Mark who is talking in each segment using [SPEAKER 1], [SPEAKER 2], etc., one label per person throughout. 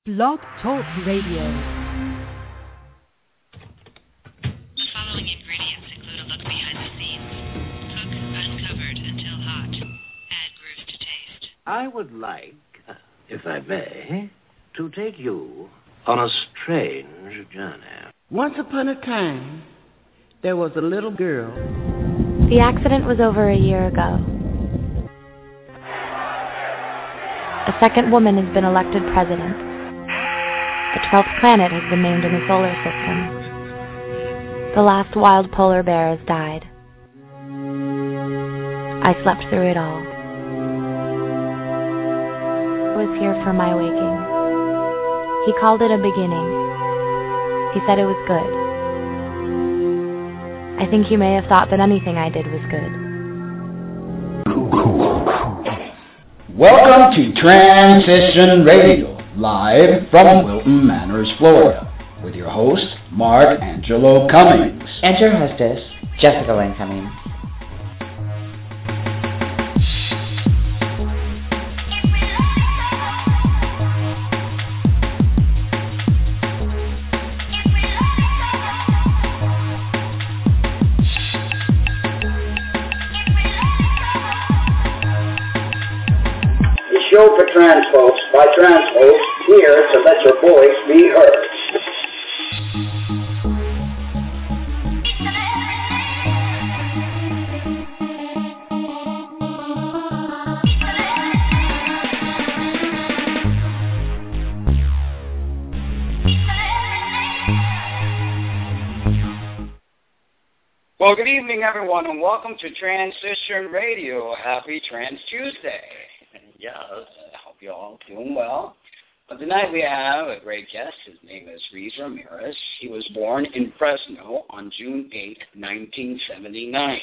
[SPEAKER 1] Blog Talk Radio.
[SPEAKER 2] Following ingredients include a look behind the scenes. Cook uncovered until hot. Add grooves to taste.
[SPEAKER 3] I would like, if I may, to take you on a strange journey.
[SPEAKER 4] Once upon a time, there was a little girl.
[SPEAKER 5] The accident was over a year ago. A second woman has been elected president. The 12th planet has been named in the solar system. The last wild polar bear has died. I slept through it all. I was here for my waking. He called it a beginning. He said it was good. I think you may have thought that anything I did was good.
[SPEAKER 6] Welcome to Transition Radio, live from Wilton Manors, Florida, with your host, Mark Angelo Cummings.
[SPEAKER 7] And your hostess, Jessica Lynn Cummings.
[SPEAKER 6] Show for trans folks, by trans folks, here to let your voice be heard.
[SPEAKER 8] Well, good evening, everyone, and welcome to Transition Radio. Happy Trans Tuesday. Yes, I hope you're all doing well. Tonight we have a great guest. His name is Reese Ramirez. He was born in Fresno on June 8, 1979.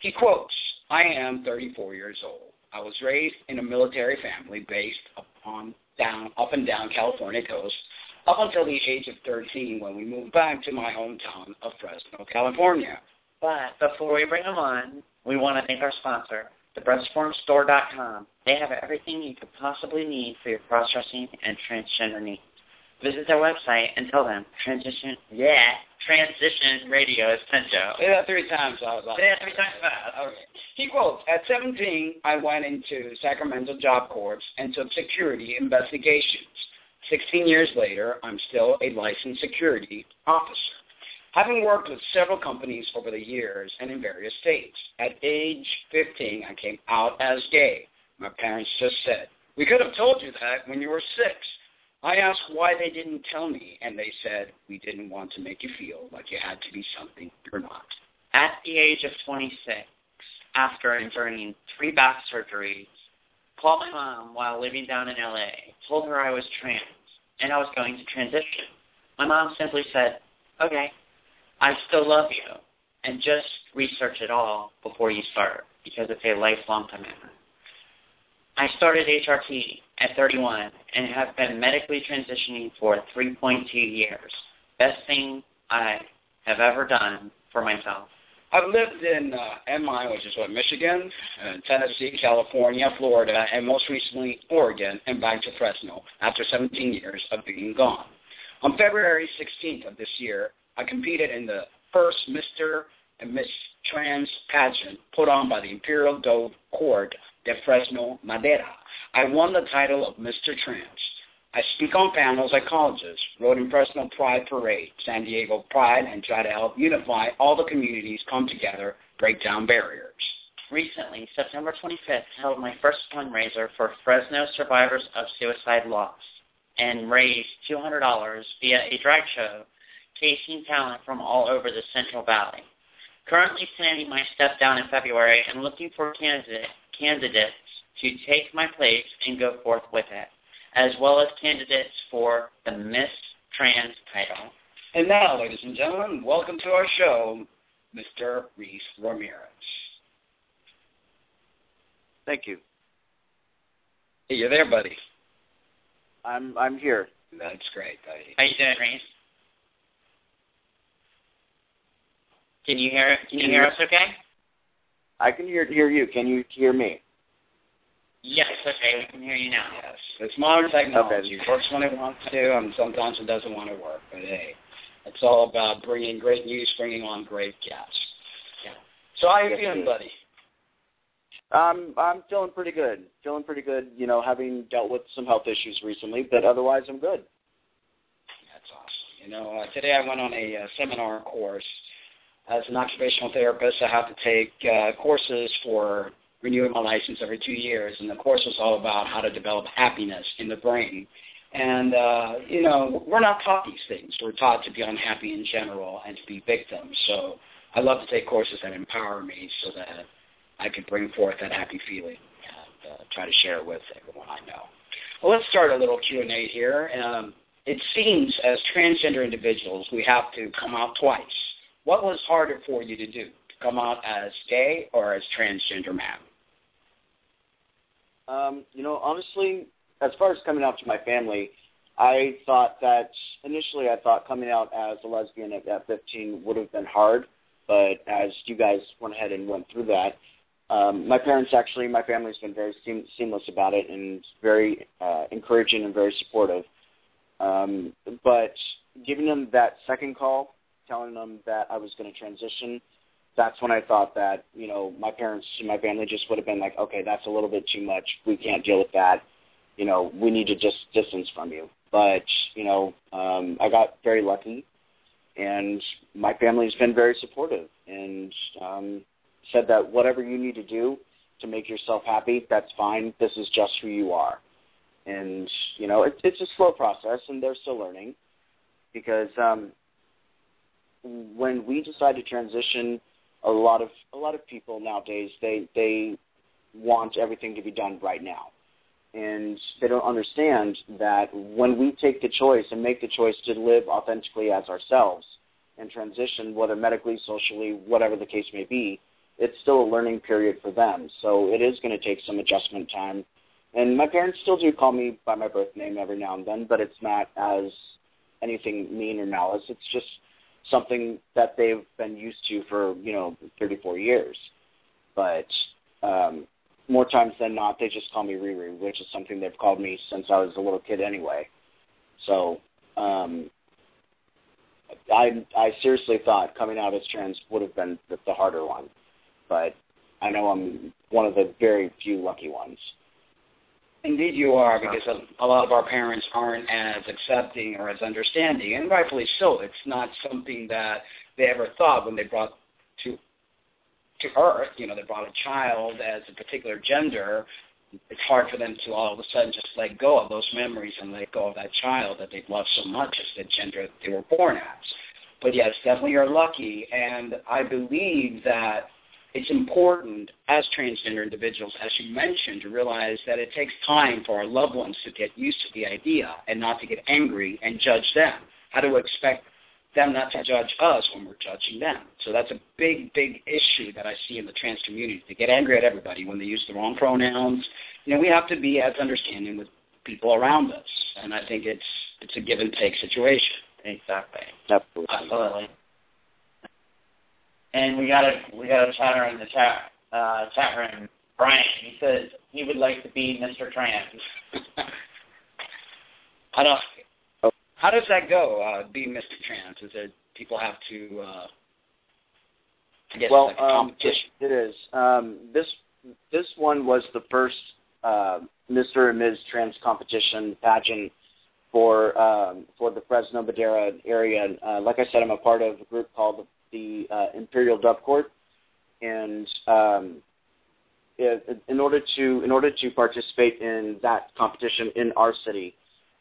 [SPEAKER 8] He quotes, "I am 34 years old. I was raised in a military family based up and down California coast up until the age of 13 when we moved back to my hometown of Fresno, California."
[SPEAKER 7] But before we bring them on, we want to thank our sponsor, thebreastformstore.com. They have everything you could possibly need for your cross-dressing and transgender needs. Visit their website and tell them Transition Radio is sent you.
[SPEAKER 8] Say that 3 times. I was like,
[SPEAKER 7] say that 3 times fast.
[SPEAKER 8] Okay. He quotes, "At 17, I went into Sacramento Job Corps and took security investigations. 16 years later, I'm still a licensed security officer. Having worked with several companies over the years and in various states. At age 15, I came out as gay. My parents just said, 'We could have told you that when you were 6. I asked why they didn't tell me, and they said, 'We didn't want to make you feel like you had to be something you're not.'"
[SPEAKER 7] At the age of 26, after enduring 3 back surgeries, called my mom while living down in LA, told her I was trans, and I was going to transition. My mom simply said, "Okay, I still love you, and just research it all before you start, because it's a lifelong commitment." I started HRT at 31 and have been medically transitioning for 3.2 years. Best thing I have ever done for myself.
[SPEAKER 8] I've lived in MI, which is Michigan, Tennessee, California, Florida, and most recently Oregon, and back to Fresno after 17 years of being gone. On February 16th of this year, I competed in the first Mr. and Miss Trans pageant put on by the Imperial Dove Court de Fresno, Madera. I won the title of Mr. Trans. I speak on panels at colleges, rode in Fresno Pride Parade, San Diego Pride, and try to help unify all the communities come together, break down barriers.
[SPEAKER 7] Recently, September 25th, held my first fundraiser for Fresno Survivors of Suicide Loss and raised $200 via a drag show chasing talent from all over the Central Valley. Currently planning my step down in February and looking for candidates to take my place and go forth with it, as well as candidates for the Miss Trans title.
[SPEAKER 8] And now, ladies and gentlemen, welcome to our show, Mr. Reese Ramirez.
[SPEAKER 9] Thank you.
[SPEAKER 8] Hey, you're there, buddy.
[SPEAKER 9] I'm here.
[SPEAKER 8] That's great, buddy.
[SPEAKER 7] How you doing, Reese? Can you hear us okay?
[SPEAKER 9] I can hear you. Can you hear me?
[SPEAKER 7] Yes, okay, we can hear you now.
[SPEAKER 8] Yes. It's modern technology. It works when it wants to, and sometimes it doesn't want to work. But hey, it's all about bringing great news, bringing on great guests. Yeah. So how are you feeling, buddy?
[SPEAKER 9] I'm feeling pretty good. You know, having dealt with some health issues recently, but otherwise I'm good.
[SPEAKER 8] That's awesome. You know, today I went on a seminar course. As an occupational therapist, I have to take courses for renewing my license every 2 years, and the course was all about how to develop happiness in the brain. And, you know, we're not taught these things. We're taught to be unhappy in general and to be victims. So I love to take courses that empower me so that I can bring forth that happy feeling and try to share it with everyone I know. Well, let's start a little Q&A here. It seems as transgender individuals we have to come out twice. What was harder for you to do, to come out as gay or as transgender man?
[SPEAKER 9] You know, honestly, as far as coming out to my family, I thought coming out as a lesbian at 15 would have been hard, but as you guys went ahead and went through that, my family's been very seamless about it and very encouraging and very supportive. But giving them that second call, telling them that I was going to transition, that's when I thought that, you know, my parents and my family just would have been like, okay, that's a little bit too much. We can't deal with that. You know, we need to just distance from you. But, you know, I got very lucky, and my family's been very supportive and said that whatever you need to do to make yourself happy, that's fine. This is just who you are. And, you know, it's a slow process, and they're still learning because when we decide to transition, a lot of people nowadays, they want everything to be done right now. And they don't understand that when we take the choice and make the choice to live authentically as ourselves and transition, whether medically, socially, whatever the case may be, it's still a learning period for them. So it is going to take some adjustment time. And my parents still do call me by my birth name every now and then, but it's not as anything mean or malice. It's just something that they've been used to for, 34 years. But more times than not, they just call me Riri, which is something they've called me since I was a little kid anyway. So I seriously thought coming out as trans would have been the harder one. But I know I'm one of the very few lucky ones.
[SPEAKER 8] Indeed you are, because a lot of our parents aren't as accepting or as understanding, and rightfully so. It's not something that they ever thought when they brought to Earth. They brought a child as a particular gender. It's hard for them to all of a sudden just let go of those memories and let go of that child that they've loved so much as the gender that they were born as. But yes, definitely you're lucky, and I believe that it's important as transgender individuals, as you mentioned, to realize that it takes time for our loved ones to get used to the idea and not to get angry and judge them. How do we expect them not to judge us when we're judging them? So that's a big, big issue that I see in the trans community. They get angry at everybody when they use the wrong pronouns. We have to be as understanding with people around us, and I think it's a give and take situation.
[SPEAKER 7] Exactly.
[SPEAKER 9] Absolutely.
[SPEAKER 7] And we got a chatter in the chat room. Brian, he says he would like to be Mr. Tranz.
[SPEAKER 8] How does that go? Being Mr. Tranz? Is it people have to get like a competition?
[SPEAKER 9] It is. This one was the first Mr. and Ms. Trans competition pageant for the Fresno Madera area. Like I said, I'm a part of a group called the Imperial Dove Court, and in order to participate in that competition in our city,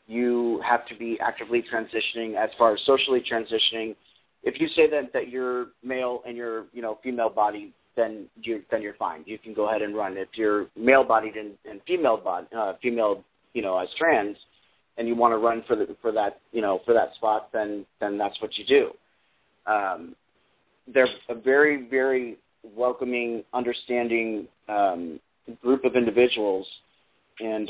[SPEAKER 9] you have to be actively transitioning. As far as socially transitioning, if you say that you're male and you're female bodied, then you're fine. You can go ahead and run. If you're male bodied and female as trans, and you want to run for that spot, then that's what you do. They're a very, very welcoming, understanding group of individuals, and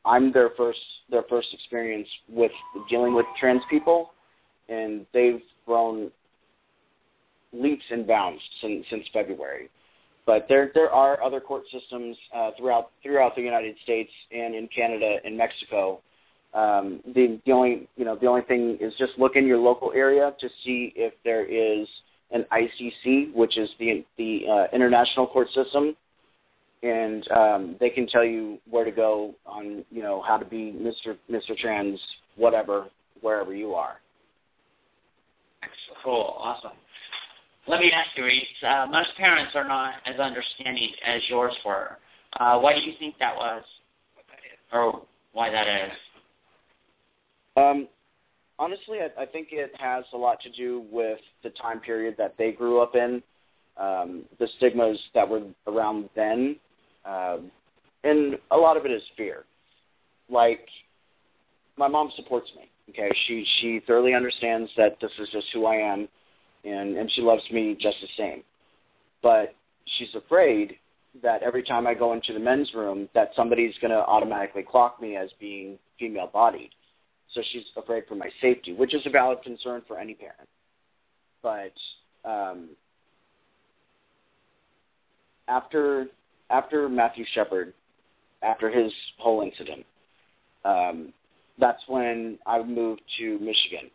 [SPEAKER 9] I'm their first experience with dealing with trans people, and they've grown leaps and bounds since February. But there are other court systems throughout the United States and in Canada and Mexico. The only thing is just look in your local area to see if there is an ICC, which is the international court system, and they can tell you where to go on how to be Mr. Tranz, whatever, wherever you are.
[SPEAKER 7] Excellent. Cool. Awesome. Let me ask you, Reese, most parents are not as understanding as yours were. Why do you think that was, or why that is?
[SPEAKER 9] Honestly, I think it has a lot to do with the time period that they grew up in, the stigmas that were around then, and a lot of it is fear. Like, my mom supports me, okay? She thoroughly understands that this is just who I am, and she loves me just the same. But she's afraid that every time I go into the men's room that somebody's going to automatically clock me as being female-bodied. So she's afraid for my safety, which is a valid concern for any parent. But after Matthew Shepard, after his whole incident, that's when I moved to Michigan.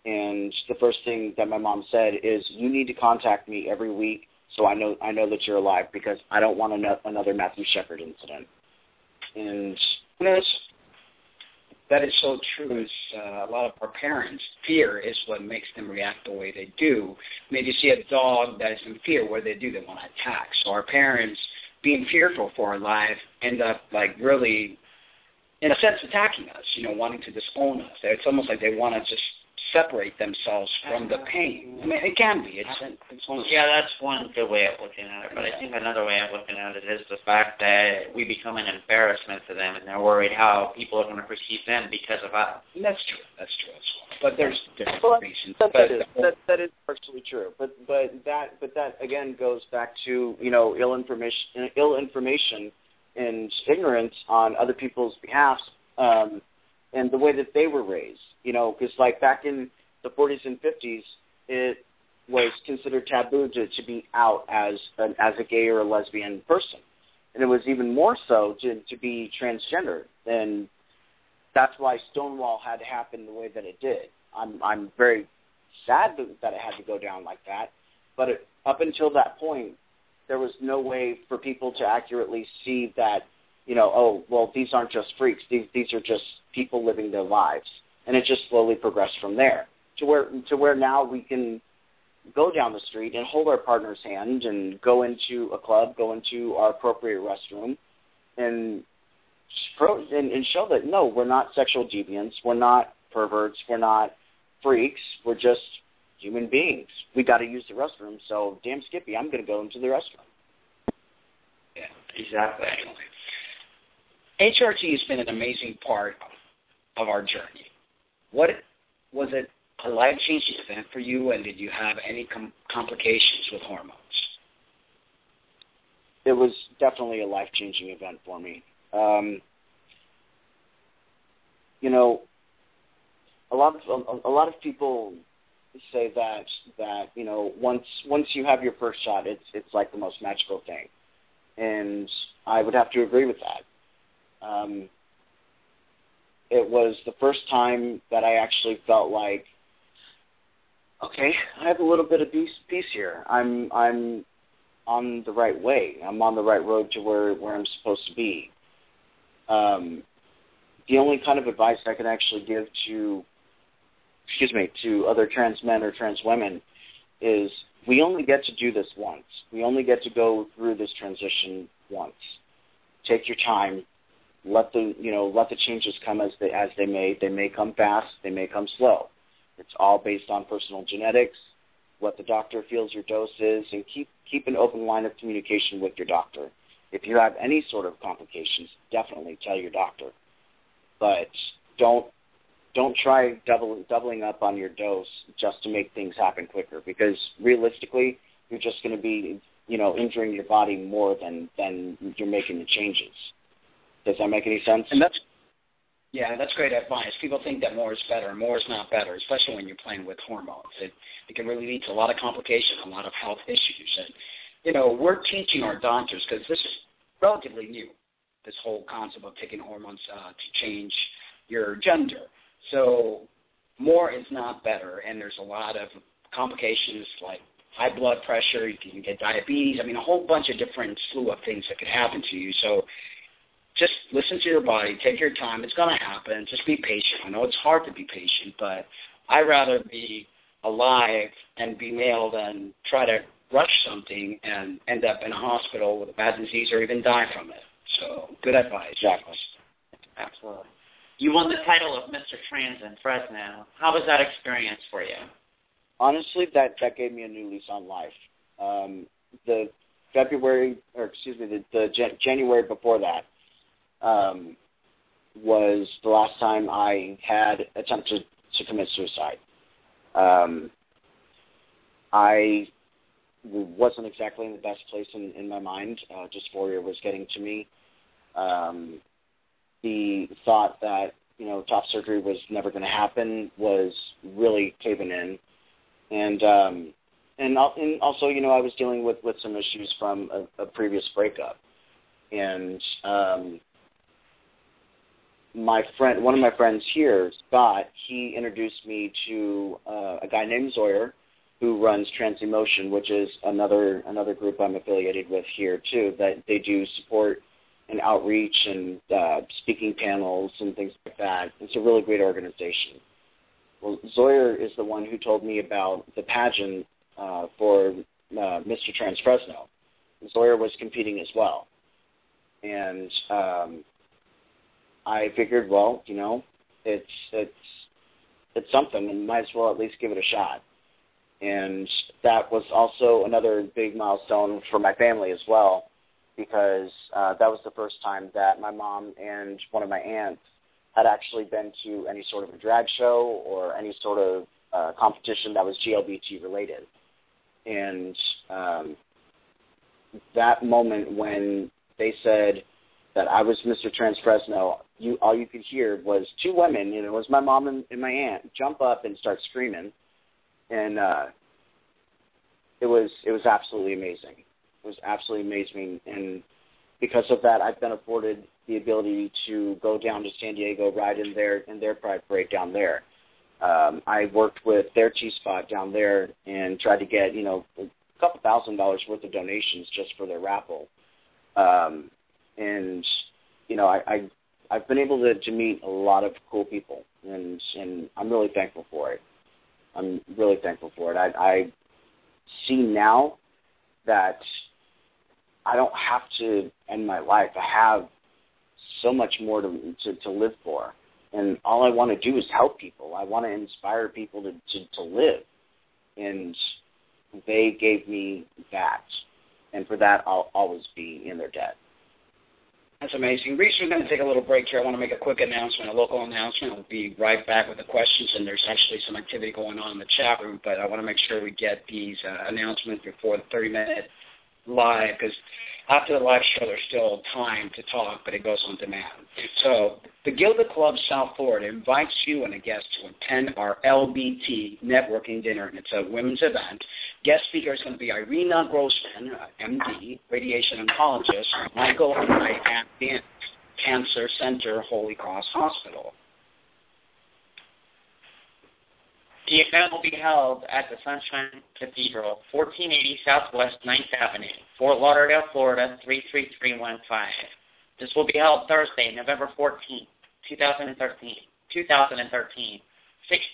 [SPEAKER 9] And the first thing that my mom said is, you need to contact me every week so I know that you're alive, because I don't want another Matthew Shepard incident. And
[SPEAKER 8] that is so true. A lot of our parents, fear is what makes them react the way they do. Maybe you see a dog that is in fear, what do? They want to attack. So our parents, being fearful for our life, end up really, in a sense, attacking us, wanting to disown us. It's almost like they want to just separate themselves from the pain. I mean, it can be.
[SPEAKER 7] Yeah, that's one good way of looking at it. But I think another way of looking at it is the fact that we become an embarrassment to them, and they're worried how people are going to perceive them because of us.
[SPEAKER 8] That's true as well. But there's different reasons.
[SPEAKER 9] That is partially true. But that again goes back to ill information and ignorance on other people's behalf, and the way that they were raised. Because back in the 40s and 50s, it was considered taboo to be out as a gay or a lesbian person, and it was even more so to be transgender. And that's why Stonewall had to happen the way that it did. I'm very sad that it had to go down like that, but up until that point, there was no way for people to accurately see that, these aren't just freaks. These are just people living their lives. And it just slowly progressed from there to where now we can go down the street and hold our partner's hand and go into a club, go into our appropriate restroom, and show that, no, we're not sexual deviants, we're not perverts, we're not freaks, we're just human beings. We got to use the restroom, so damn Skippy, I'm going to go into the restroom.
[SPEAKER 8] Yeah, exactly. HRT has been an amazing part of our journey. What was it a life-changing event for you, and did you have any complications with hormones?
[SPEAKER 9] It was definitely a life-changing event for me. A lot of people say that once you have your first shot, it's like the most magical thing, and I would have to agree with that. It was the first time that I actually felt like, okay, I have a little bit of peace here. I'm on the right way. I'm on the right road to where I'm supposed to be. The only kind of advice I can actually give to other trans men or trans women is, we only get to do this once. We only get to go through this transition once. Take your time. Let the changes come as they may. They may come fast. They may come slow. It's all based on personal genetics, what the doctor feels your dose is, and keep an open line of communication with your doctor. If you have any sort of complications, definitely tell your doctor. But don't try doubling up on your dose just to make things happen quicker, because realistically, you're just going to be injuring your body more than you're making the changes. Does that make any sense?
[SPEAKER 8] And that's great advice. People think that more is better. More is not better, especially when you're playing with hormones. It can really lead to a lot of complications, a lot of health issues. And we're teaching our doctors, because this is relatively new, this whole concept of taking hormones to change your gender. So more is not better, and there's a lot of complications like high blood pressure, you can get diabetes, a whole bunch of different slew of things that could happen to you. So just listen to your body, take your time, it's going to happen, just be patient. I know it's hard to be patient, but I'd rather be alive and be male than try to rush something and end up in a hospital with a bad disease or even die from it. So good advice.
[SPEAKER 9] Exactly.
[SPEAKER 7] Absolutely. You won the title of Mr. Tranz in Fresno. How was that experience for you?
[SPEAKER 9] Honestly, that gave me a new lease on life. The January before that was the last time I had attempted to commit suicide. I wasn't exactly in the best place in my mind. Dysphoria was getting to me. The thought that, top surgery was never going to happen was really caving in. And also, I was dealing with some issues from a previous breakup. And one of my friends here, Scott, he introduced me to a guy named Zoyer, who runs Tranz Emotion, which is another group I'm affiliated with here too, that they do support and outreach and speaking panels and things like that. It's a really great organization. Well, Zoyer is the one who told me about the pageant for Mr. Tranz Fresno. Zoyer was competing as well. And I figured, well, it's something, and might as well at least give it a shot. And that was also another big milestone for my family as well, because that was the first time that my mom and one of my aunts had actually been to any sort of a drag show or any sort of competition that was GLBT related. And that moment when they said that I was Mr. Tranz Fresno, all you could hear was two women, it was my mom and my aunt, jump up and start screaming. And it was absolutely amazing. It was absolutely amazing. And because of that, I've been afforded the ability to go down to San Diego, ride in their Pride Parade down there. I worked with their T-Spot down there and tried to get, a couple $1,000s worth of donations just for their raffle. And I've been able to meet a lot of cool people, and I'm really thankful for it. I'm really thankful for it. I see now that I don't have to end my life. I have so much more to live for. And all I want to do is help people. I want to inspire people to live. And they gave me that. And for that, I'll always be in their debt.
[SPEAKER 8] That's amazing. Reese, we're going to take a little break here. I want to make a quick announcement, a local announcement. I'll be right back with the questions, and there's actually some activity going on in the chat room, but I want to make sure we get these announcements before the 30-minute live, because after the live show, there's still time to talk, but it goes on demand. So the Gilded Club South Florida invites you and a guest to attend our LBT networking dinner, and it's a women's event. Guest speaker is going to be Irina Grossman, MD, radiation oncologist, Michael and I at the Cancer Center, Holy Cross Hospital.
[SPEAKER 2] The event will be held at the Sunshine Cathedral, 1480 Southwest 9th Avenue, Fort Lauderdale, Florida, 33315. This will be held Thursday, November 14th, 2013, 6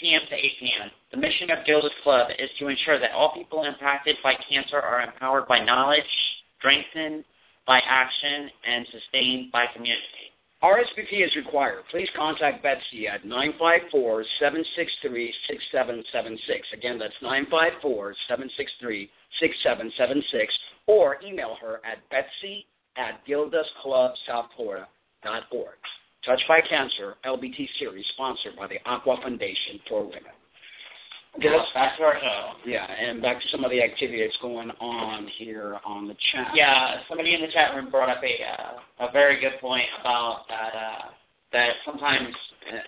[SPEAKER 2] p.m. to 8 p.m. The mission of Gilded Club is to ensure that all people impacted by cancer are empowered by knowledge, strengthened by action, and sustained by community.
[SPEAKER 8] RSVP is required. Please contact Betsy at 954-763-6776. Again, that's 954-763-6776. Or email her at betsy@gildasclubsouthflorida.org. Touch by Cancer, LBT series, sponsored by the Aqua Foundation for Women.
[SPEAKER 2] Back to our show.
[SPEAKER 8] Yeah, and back to some of the activity that's going on here on the chat.
[SPEAKER 2] Yeah, somebody in the chat room brought up a very good point about that sometimes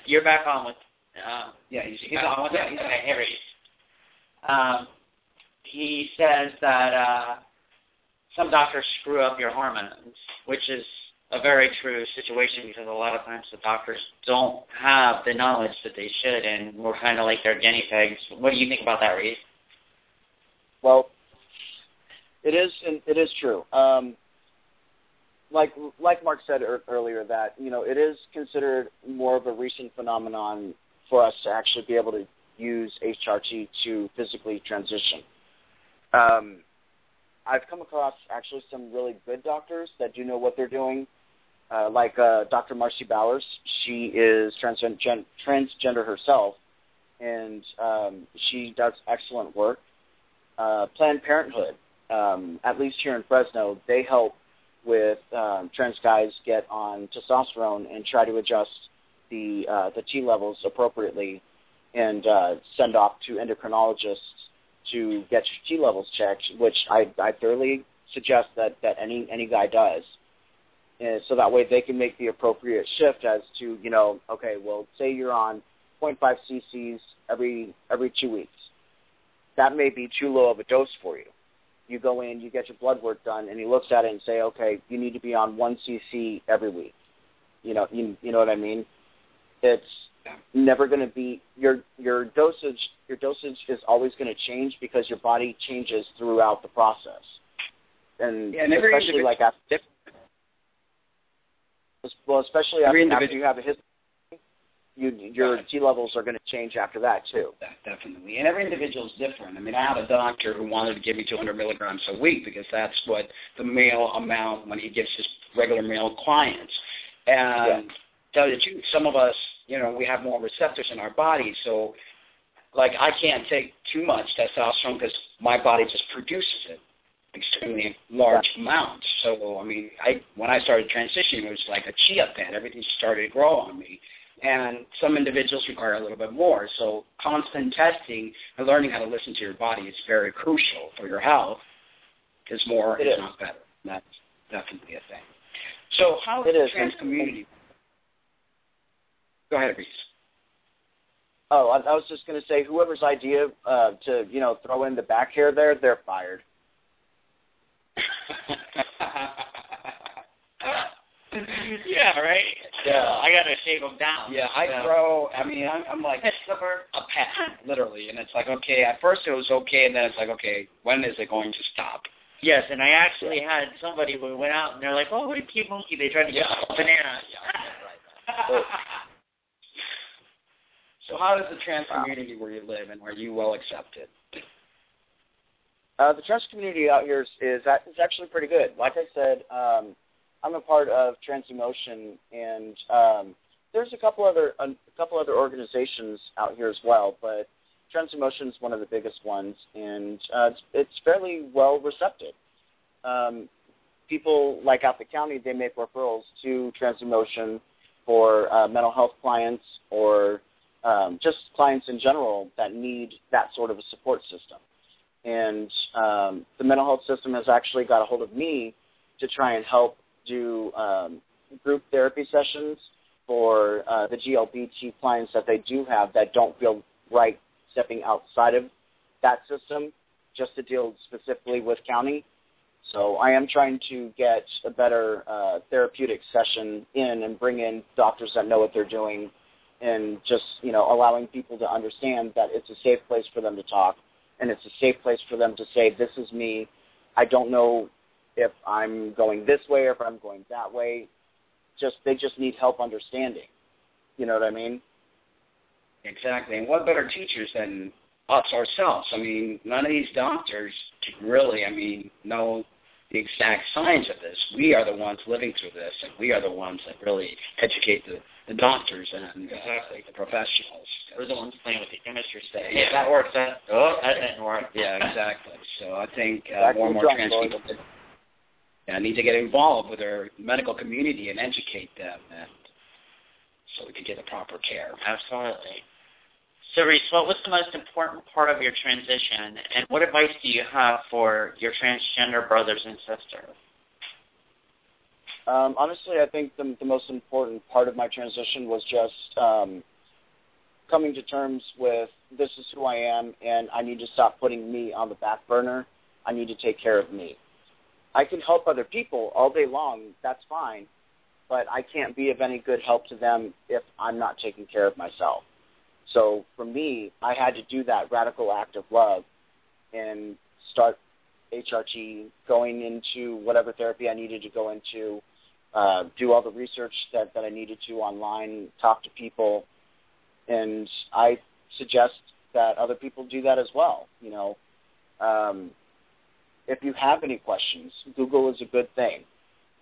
[SPEAKER 2] you're back on with.
[SPEAKER 8] He's
[SPEAKER 2] on with it. Okay, hey, Reese. He says that some doctors screw up your hormones, which is a very true situation because a lot of times the doctors don't have the knowledge that they should, and we're kind of like their guinea pigs. What do you think about that, Reese?
[SPEAKER 9] Well, it is true. Like Mark said earlier, that it is considered more of a recent phenomenon for us to actually be able to use HRT to physically transition. I've come across actually some really good doctors that do know what they're doing, like Dr. Marcy Bowers. She is transgender herself, and she does excellent work. Planned Parenthood, at least here in Fresno, they help with trans guys get on testosterone and try to adjust the T levels appropriately, and send off to endocrinologists to get your T levels checked, which I thoroughly suggest that any guy does, and so that way they can make the appropriate shift as to okay, well, say you're on 0.5 cc's every 2 weeks. That may be too low of a dose for you. You go in, you get your blood work done, and he looks at it and say, okay, you need to be on 1 cc every week. You know what I mean? It's never going to be your dosage. Your dosage is always going to change because your body changes throughout the process, and especially like after you have a history. Your T levels are going to change after that, too.
[SPEAKER 8] Definitely. And every individual is different. I mean, I had a doctor who wanted to give me 200 milligrams a week because that's what the male amount when he gives his regular male clients. And tell you the truth, some of us, we have more receptors in our body. So, like, I can't take too much testosterone because my body just produces it extremely large amounts. So, I mean, when I started transitioning, it was like a chia pet. Everything started to grow on me. And some individuals require a little bit more. So constant testing and learning how to listen to your body is very crucial for your health, because more is not better. That's definitely a thing. So how is the trans community? Go ahead, Reese.
[SPEAKER 9] Oh, I was just going to say, whoever's idea to throw in the back hair there, they're fired.
[SPEAKER 2] Yeah, right?
[SPEAKER 8] Yeah.
[SPEAKER 2] I got to shave them down.
[SPEAKER 8] Yeah, I'm like a pet, literally. And it's like, okay, at first it was okay, and then it's like, okay, when is it going to stop?
[SPEAKER 2] Yes, and I actually had somebody who went out, and they're like, oh, what a cute monkey. They tried to get a banana.
[SPEAKER 8] So how is the trans community where you live, and are you well accepted?
[SPEAKER 9] The trans community out here is actually pretty good. Like I said, I'm a part of Trans Emotion, and there's a couple other organizations out here as well, but Trans Emotion is one of the biggest ones, and it's fairly well recepted. People like out the county, they make referrals to Trans Emotion for mental health clients or just clients in general that need that sort of a support system. And the mental health system has actually got a hold of me to try and help do group therapy sessions for the GLBT clients that they do have that don't feel right stepping outside of that system, just to deal specifically with county. So I am trying to get a better therapeutic session in and bring in doctors that know what they're doing, and just, allowing people to understand that it's a safe place for them to talk, and it's a safe place for them to say, this is me. I don't know if I'm going this way or if I'm going that way. They just need help understanding. You know what I mean?
[SPEAKER 8] Exactly. And what better teachers than us ourselves? I mean, none of these doctors can really, know the exact science of this. We are the ones living through this, and we are the ones that really educate the doctors and the professionals.
[SPEAKER 2] We're the ones playing with the chemistry stuff.
[SPEAKER 8] Yeah,
[SPEAKER 2] that works. That didn't work.
[SPEAKER 8] Yeah, exactly. So I think more and more trans people need to get involved with their medical community and educate them, and so we can get the proper care.
[SPEAKER 2] Absolutely. So, Reese, what was the most important part of your transition, and what advice do you have for your transgender brothers and sisters?
[SPEAKER 9] Honestly, I think the most important part of my transition was just coming to terms with, this is who I am, and I need to stop putting me on the back burner. I need to take care of me. I can help other people all day long. That's fine. But I can't be of any good help to them if I'm not taking care of myself. So for me, I had to do that radical act of love and start HRT, going into whatever therapy I needed to go into, do all the research that I needed to online, talk to people, and I suggest that other people do that as well. You know, if you have any questions, Google is a good thing.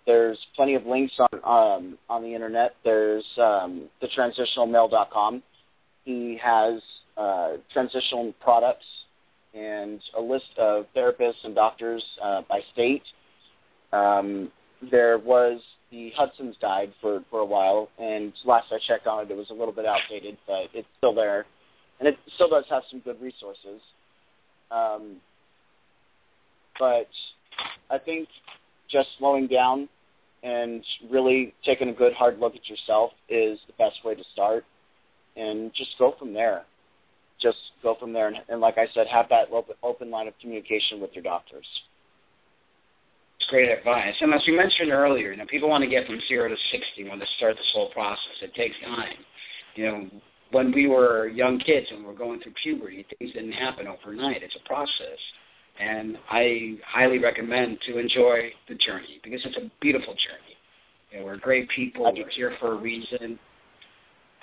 [SPEAKER 9] There's plenty of links on the internet. There's the transitionalmale.com. He has transitional products and a list of therapists and doctors by state. There was the Hudson's Guide for a while, and last I checked on it, it was a little bit outdated, but it's still there. And it still does have some good resources. But I think just slowing down and really taking a good hard look at yourself is the best way to start, and just go from there. Just go from there, and like I said, have that open line of communication with your doctors.
[SPEAKER 8] It's great advice. And as you mentioned earlier, you know, people want to get from 0 to 60 when they start this whole process. It takes time. You know, when we were young kids and we were going through puberty, things didn't happen overnight. It's a process. And I highly recommend to enjoy the journey because it's a beautiful journey. You know, we're great people. We're here for a reason.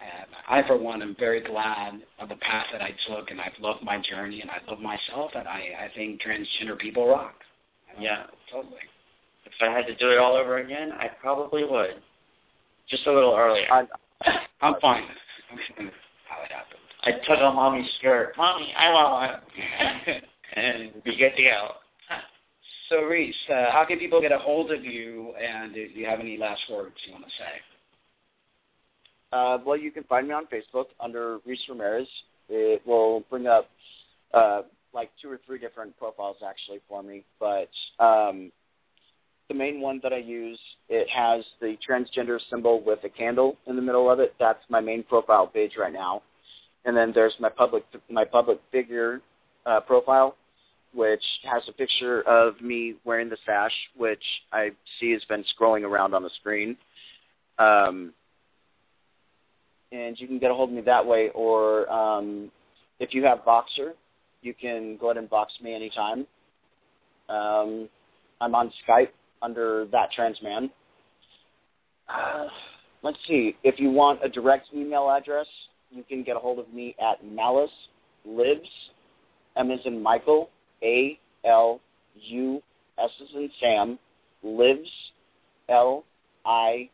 [SPEAKER 8] And I, for one, am very glad of the path that I took, and I've loved my journey, and I love myself, and I think transgender people rock.
[SPEAKER 2] Yeah.
[SPEAKER 8] Totally.
[SPEAKER 2] If I had to do it all over again, I probably would. Just a little earlier.
[SPEAKER 8] I'm fine. How it happened.
[SPEAKER 2] I took on Mommy's skirt. Mommy, I want one. And be good to go.
[SPEAKER 8] So, Reese, how can people get a hold of you, and do you have any last words you want to say?
[SPEAKER 9] Well, you can find me on Facebook under Reese Ramirez. It will bring up like 2 or 3 different profiles actually for me, but the main one that I use, it has the transgender symbol with a candle in the middle of it. That's my main profile page right now. And then there's my public figure profile, which has a picture of me wearing the sash, which I see has been scrolling around on the screen. And you can get a hold of me that way, or if you have Voxer, you can go ahead and box me anytime. I'm on Skype under that trans man. Let's see. If you want a direct email address, you can get a hold of me at Malice Lives, M as in Michael, A-L-U-S as in Sam, Lives, L-I-V,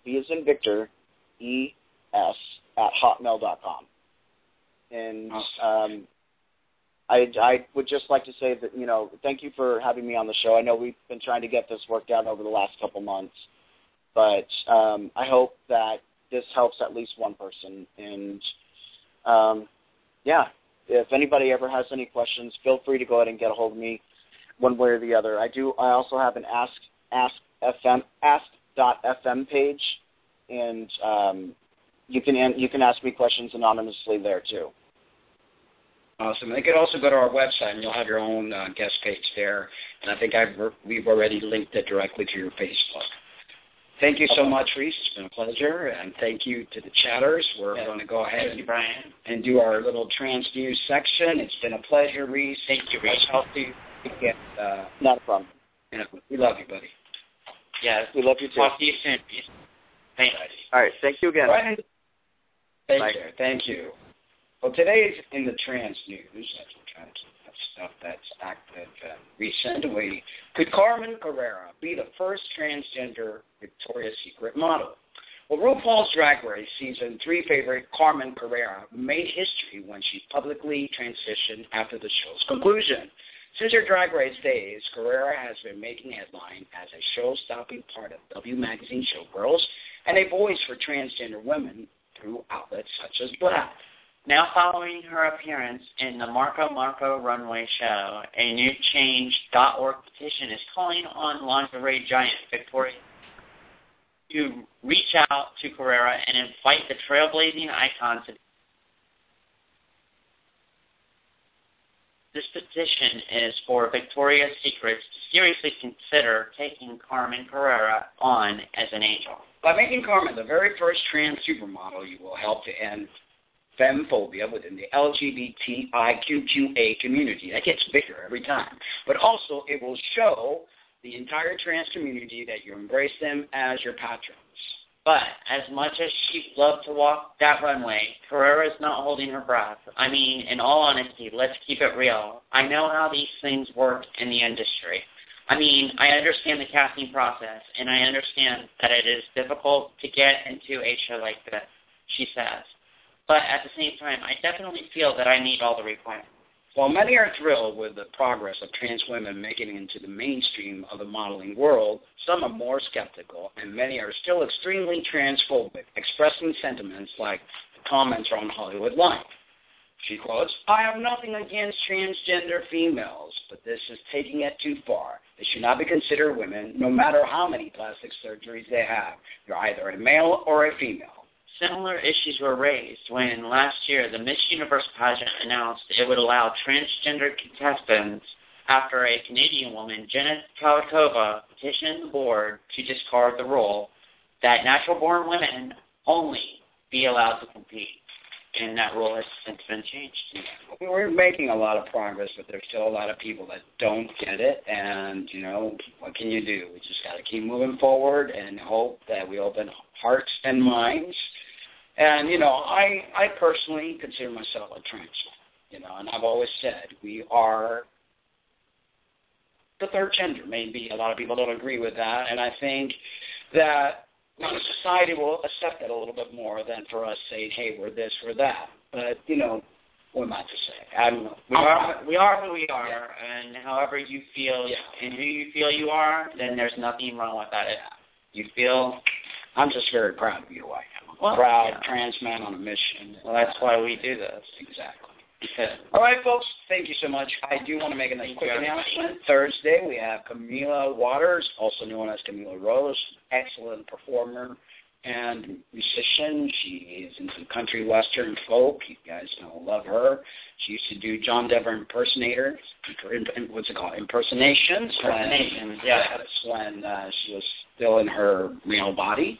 [SPEAKER 9] V as in Victor, E-S, at hotmail.com. And I would just like to say that, you know, thank you for having me on the show. I know we've been trying to get this worked out over the last couple months, but I hope that this helps at least one person. And, yeah, if anybody ever has any questions, feel free to go ahead and get a hold of me one way or the other. I also have an ask.fm page, and you can ask me questions anonymously there too.
[SPEAKER 8] Awesome. They could also go to our website, and you'll have your own guest page there. And I think we've already linked it directly to your Facebook. Thank you so much, Reese. It's been a pleasure, and thank you to the chatters. We're going to go ahead and do our little trans news section. It's been a pleasure, Reese.
[SPEAKER 2] Thank you, Reese.
[SPEAKER 8] I'll help you get.
[SPEAKER 9] Not a problem.
[SPEAKER 8] You know, we love you, buddy.
[SPEAKER 2] Yes.
[SPEAKER 9] We love you too.
[SPEAKER 2] Talk to you soon, Reese. Thanks.
[SPEAKER 9] All right. Thank you again.
[SPEAKER 8] Right. Thank you. Well, today in the trans news, as we're trying to keep that stuff that's active and recently, could Carmen Carrera be the first transgender Victoria's Secret model? Well, RuPaul's Drag Race Season 3 favorite Carmen Carrera made history when she publicly transitioned after the show's conclusion. Since her Drag Race days, Carrera has been making headline as a show-stopping part of W Magazine Showgirls and a voice for transgender women through outlets such as Black.
[SPEAKER 2] Now following her appearance in the Marco runway show, a newchange.org petition is calling on lingerie giant Victoria to reach out to Carrera and invite the trailblazing icon to. This petition is for Victoria's Secret to seriously consider taking Carmen Carrera on as an angel?
[SPEAKER 8] By making Carmen the very first trans supermodel, you will help to end femphobia within the LGBTIQQA community. That gets bigger every time. But also, it will show the entire trans community that you embrace them as your patrons.
[SPEAKER 2] But as much as she'd love to walk that runway, Carrera's not holding her breath. I mean, in all honesty, let's keep it real. I know how these things work in the industry. I mean, I understand the casting process, and I understand that it is difficult to get into a show like this, she says. But at the same time, I definitely feel that I meet all the requirements.
[SPEAKER 8] While many are thrilled with the progress of trans women making it into the mainstream of the modeling world, some are more skeptical, and many are still extremely transphobic, expressing sentiments like the comments on Hollywood Life. She quotes, "I have nothing against transgender females, but this is taking it too far. They should not be considered women, no matter how many plastic surgeries they have. You're either a male or a female."
[SPEAKER 2] Similar issues were raised when last year the Miss Universe pageant announced it would allow transgender contestants after a Canadian woman, Jenna Kalikova, petitioned the board to discard the rule that natural-born women only be allowed to compete. And that rule has since been changed.
[SPEAKER 8] We're making a lot of progress, but there's still a lot of people that don't get it. And, what can you do? We just got to keep moving forward and hope that we open hearts and minds. And, I personally consider myself a trans, and I've always said we are the third gender. Maybe a lot of people don't agree with that, and I think that society will accept it a little bit more than for us saying, hey, we're this, we're that. But, what am I to say?
[SPEAKER 2] We are who we are, and however you feel and who you feel you are, then there's nothing wrong with that. You feel...
[SPEAKER 8] I'm just very proud of you, I am.
[SPEAKER 2] Well,
[SPEAKER 8] proud trans man on a mission.
[SPEAKER 2] Well, that's why we do this.
[SPEAKER 8] Exactly. All right, folks, thank you so much. I do want to make a quick announcement. Thursday, we have Camila Waters, also known as Camila Rose, excellent performer and musician. She is into country western folk. You guys love her. She used to do John Denver impersonators. Impersonations. That's when she was still in her male body.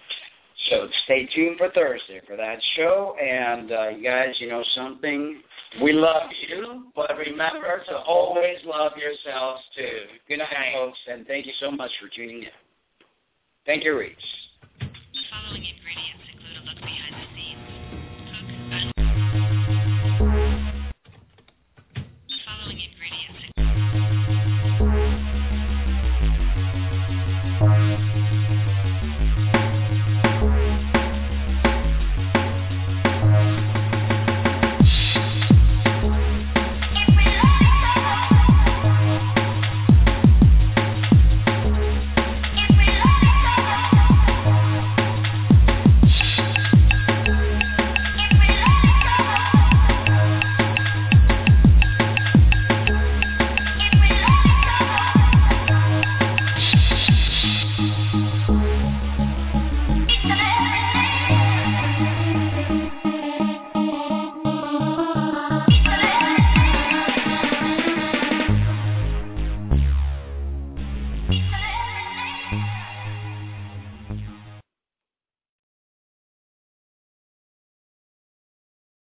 [SPEAKER 8] So stay tuned for Thursday for that show. And you guys, something? We love you, but remember to always love yourselves, too. Good night, folks, and thank you so much for tuning in. Thank you, Reese.
[SPEAKER 10] The following ingredients